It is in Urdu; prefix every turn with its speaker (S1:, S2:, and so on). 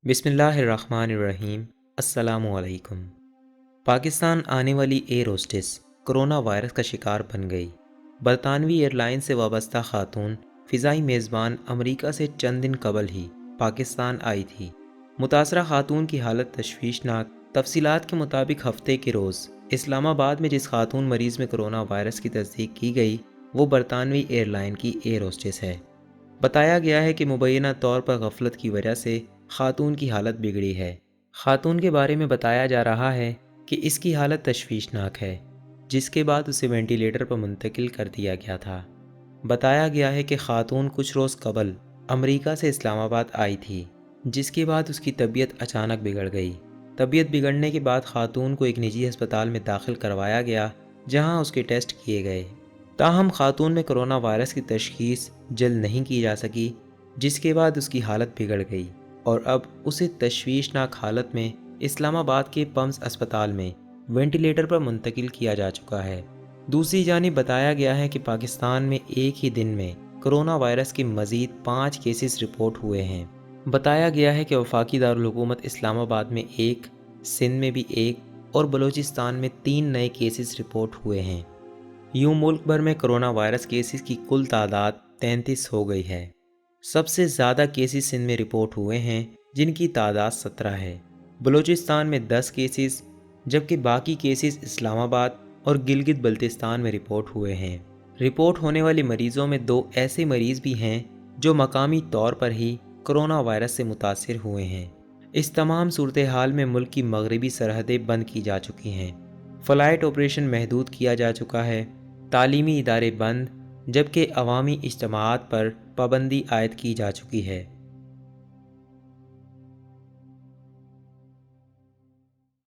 S1: بسم اللہ الرحمن الرحیم۔ السلام علیکم۔ پاکستان آنے والی ائیرہوسٹس کرونا وائرس کا شکار بن گئی۔ برطانوی ایئر لائن سے وابستہ خاتون فضائی میزبان امریکہ سے چند دن قبل ہی پاکستان آئی تھی۔ متاثرہ خاتون کی حالت تشویشناک۔ تفصیلات کے مطابق ہفتے کے روز اسلام آباد میں جس خاتون مریض میں کرونا وائرس کی تصدیق کی گئی وہ برطانوی ایئر لائن کی ائیرہوسٹس ہے۔ بتایا گیا ہے کہ مبینہ طور پر غفلت کی وجہ سے خاتون کی حالت بگڑی ہے۔ خاتون کے بارے میں بتایا جا رہا ہے کہ اس کی حالت تشویشناک ہے، جس کے بعد اسے وینٹیلیٹر پر منتقل کر دیا گیا تھا۔ بتایا گیا ہے کہ خاتون کچھ روز قبل امریکہ سے اسلام آباد آئی تھی، جس کے بعد اس کی طبیعت اچانک بگڑ گئی۔ طبیعت بگڑنے کے بعد خاتون کو ایک نجی ہسپتال میں داخل کروایا گیا، جہاں اس کے ٹیسٹ کیے گئے۔ تاہم خاتون میں کرونا وائرس کی تشخیص جلد نہیں کی جا سکی، جس کے بعد اس کی حالت بگڑ گئی اور اب اسے تشویشناک حالت میں اسلام آباد کے پمز اسپتال میں وینٹیلیٹر پر منتقل کیا جا چکا ہے۔ دوسری جانب بتایا گیا ہے کہ پاکستان میں ایک ہی دن میں کرونا وائرس کے مزید 5 کیسز رپورٹ ہوئے ہیں۔ بتایا گیا ہے کہ وفاقی دارالحکومت اسلام آباد میں 1، سندھ میں بھی 1 اور بلوچستان میں 3 نئے کیسز رپورٹ ہوئے ہیں۔ یوں ملک بھر میں کرونا وائرس کیسز کی کل تعداد 33 ہو گئی ہے۔ سب سے زیادہ کیسز سندھ میں رپورٹ ہوئے ہیں، جن کی تعداد 17 ہے۔ بلوچستان میں 10 کیسز، جبکہ باقی کیسز اسلام آباد اور گلگت بلتستان میں رپورٹ ہوئے ہیں۔ رپورٹ ہونے والے مریضوں میں 2 ایسے مریض بھی ہیں جو مقامی طور پر ہی کرونا وائرس سے متاثر ہوئے ہیں۔ اس تمام صورتحال میں ملک کی مغربی سرحدیں بند کی جا چکی ہیں، فلائٹ آپریشن محدود کیا جا چکا ہے، تعلیمی ادارے بند، جبکہ عوامی اجتماعات پر پابندی عائد کی جا چکی ہے۔